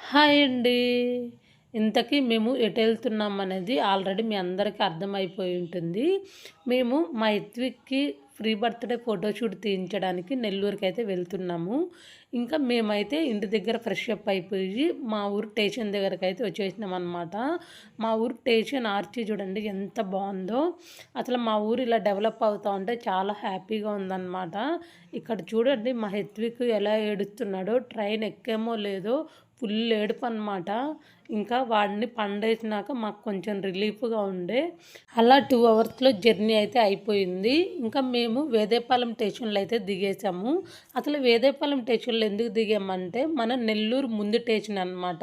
Hi అండి. ఇంతకీ మేము ఎటెళ్తున్నామనేది ఆల్రెడీ మీ అందరికీ అర్థమైపోయి ఉంటుంది. మేము మా హిత్విక్‌కి ప్రీ బర్త్‌డే ఫోటోషూట్ తీయించడానికి నెల్లూరుకైతే వెళ్తున్నాము. ఇంకా మేమైతే ఇంటి దగ్గర ఫ్రెష్ అప్ అయిపోయి మా ఊరు స్టేషన్ దగ్గరకైతే వచ్చేసినామనమాట. మా ఊరు స్టేషన్ ఆర్చి చూడండి ఎంత బావుందో. అసలు మా ఊరు ఇలా డెవలప్ అవుతా ఉంటే చాలా హ్యాపీగా ఉందనమాట. ఇక్కడ చూడండి మా హిత్విక్ ఎలా ఏడుస్తున్నాడో, ట్రైన్ ఎక్కామో లేదో ఫుల్ ఏడుపనమాట. ఇంకా వాడిని పండేసినాక మాకు కొంచెం రిలీఫ్‌గా ఉండే. అలా 2 అవర్స్‌లో జర్నీ అయితే అయిపోయింది. ఇంకా మేము వేదేపాలెం స్టేషన్‌లో అయితే దిగేసాము. అసలు వేదేపాలెం స్టేషన్‌లో ఎందుకు దిగామంటే, మన నెల్లూరు ముందు స్టేషన్ అనమాట.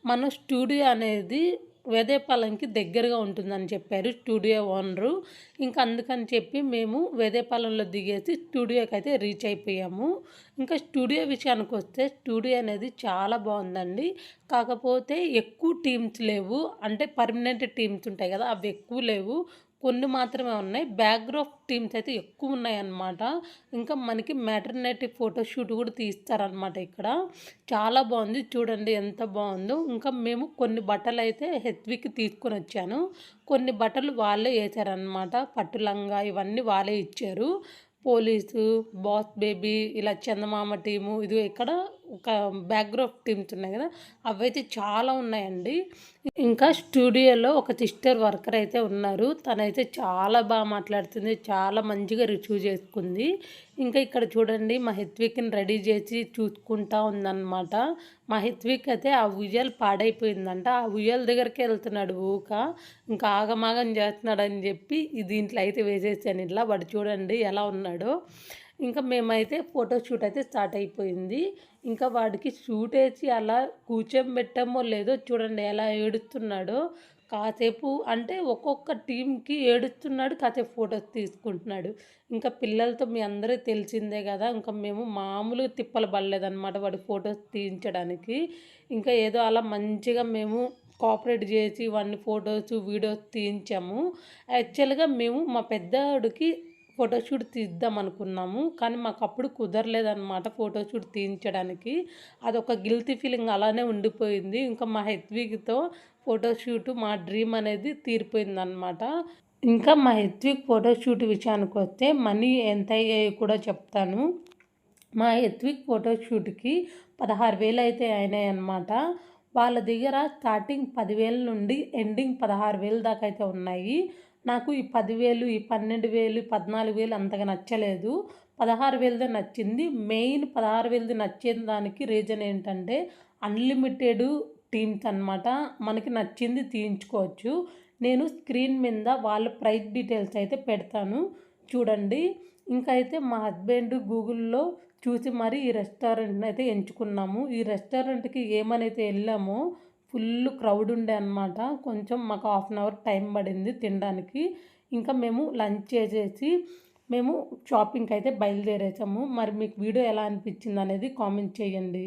మన స్టూడియో అనేది వేదేపాలెంకి దగ్గరగా ఉంటుందని చెప్పారు స్టూడియో ఓనరు. ఇంకా అందుకని చెప్పి మేము వేదేపాలెంలో దిగేసి స్టూడియోకైతే రీచ్ అయిపోయాము. ఇంకా స్టూడియో విషయానికొస్తే స్టూడియో అనేది చాలా బాగుందండి. కాకపోతే ఎక్కువ టీమ్స్ లేవు. అంటే పర్మనెంట్ టీమ్స్ ఉంటాయి కదా! అవి ఎక్కువ లేవు. కొన్ని మాత్రమే ఉన్నాయి. బ్యాక్‌డ్రాప్ టీమ్స్ అయితే ఎక్కువున్నాయన్నమాట. ఇంకా మనకి మ్యాటర్నిటీ ఫోటోషూట్ కూడా తీస్తారనమాట ఇక్కడ. చాలా బాగుంది. చూడండి ఎంత బాగుందో. ఇంకా మేము కొన్ని బట్టలైతే హెత్విక్‌కి తీసుకొనొచ్చాను. కొన్ని బట్టలు వాళ్ళే ఏసారనమాట. పట్టు లంగా ఇవన్నీ వాళ్ళే ఇచ్చారు. పోలీసు, బాస్ బేబీ ఇలా చందమామ టీము ఇదిగో ఇక్కడ ఒక బ్యాక్‌డ్రాప్ టీమ్స్ ఉన్నాయి కదా! అవైతే చాలా ఉన్నాయండి. ఇంకా స్టూడియోలో ఒక సిస్టర్ వర్కర్ అయితే ఉన్నారు. తనైతే చాలా మాట్లాడుతుంది. చాలా మంచిగా రిసీవ్ చేసుకుంది. ఇంకా ఇక్కడ చూడండి మా హెత్విక్‌ని రెడీ చేసి చూసుకుంటా ఉందనమాట. మా హెత్విక్ అయితే ఆ ఉయ్యాల పాడైపోయిందంట. ఆ ఉయ్యాల దగ్గరికే వెళ్తున్నాడు ఇంకా ఆగమాగం చేస్తున్నాడని చెప్పి దీంట్లో అయితే వేసేసాను ఇలా. వాడు చూడండి ఎలా ఉన్నాడో. ఇంకా మేమైతే ఫోటోషూట్ అయితే స్టార్ట్ అయిపోయింది. ఇంకా వాడికి షూట్ వేసి అలా కూర్చోబెట్టామో లేదో చూడండి ఎలా ఏడుస్తున్నాడో. కాసేపు అంటే ఒక్కొక్క టీమ్‌కి ఏడుస్తున్నాడు. కాసేపు ఫోటోస్ తీసుకుంటున్నాడు. ఇంకా పిల్లలతో మీ అందరికీ తెలిసిందే కదా! ఇంకా మేము మామూలుగా తిప్పలు పడలేదనమాట వాడి ఫోటోస్ తీయించడానికి. ఇంకా ఏదో అలా మంచిగా మేము కోఆపరేట్ చేసి వాడిని ఫోటోస్, వీడియోస్ తీయించాము. యాక్చువల్‌గా మేము మా పెద్దోడికి ఫోటోషూట్ తీద్దాం అనుకున్నాము. కానీ మాకప్పుడు కుదరలేదనమాట ఫోటోషూట్ తీయించడానికి. అదొక గిల్టీ ఫీలింగ్ అలానే ఉండిపోయింది. ఇంకా మా హెత్విక్‌తో ఫోటోషూట్ మా డ్రీమ్ అనేది తీరిపోయిందనమాట. ఇంకా మా హెత్విక్ ఫోటోషూట్ విషయానికొస్తే మనీ ఎంతయ్యాయో కూడా చెప్తాను. మా హెత్విక్ ఫోటోషూట్‌కి 16,000 అయితే అయినాయన్నమాట. వాళ్ళ దగ్గర స్టార్టింగ్ 10,000 నుండి ఎండింగ్ 16,000 దాకా అయితే ఉన్నాయి. నాకు ఈ 10,000, ఈ 12,000, 14,000 అంతగా నచ్చలేదు. 16,000దే నచ్చింది. మెయిన్ 16,000ది నచ్చిన దానికి రీజన్ ఏంటంటే అన్‌లిమిటెడ్ టీమ్స్ అనమాట. మనకి నచ్చింది తీయించుకోవచ్చు. నేను స్క్రీన్ మీద వాళ్ళ ప్రైస్ డీటెయిల్స్ అయితే పెడతాను చూడండి. ఇంకా అయితే మా హస్బెండ్ గూగుల్‌లో చూసి మరి ఈ రెస్టారెంట్‌ని అయితే ఎంచుకున్నాము. ఈ రెస్టారెంట్‌కి ఏమనైతే వెళ్ళామో ఫుల్ క్రౌడ్ ఉండే అనమాట. కొంచెం మాకు హాఫ్ అన్ అవర్ టైం పడింది తినడానికి. ఇంకా మేము లంచ్ చేసేసి మేము షాపింగ్‌కి అయితే బయలుదేరేసాము. మరి మీకు వీడియో ఎలా అనిపించింది అనేది కామెంట్ చేయండి.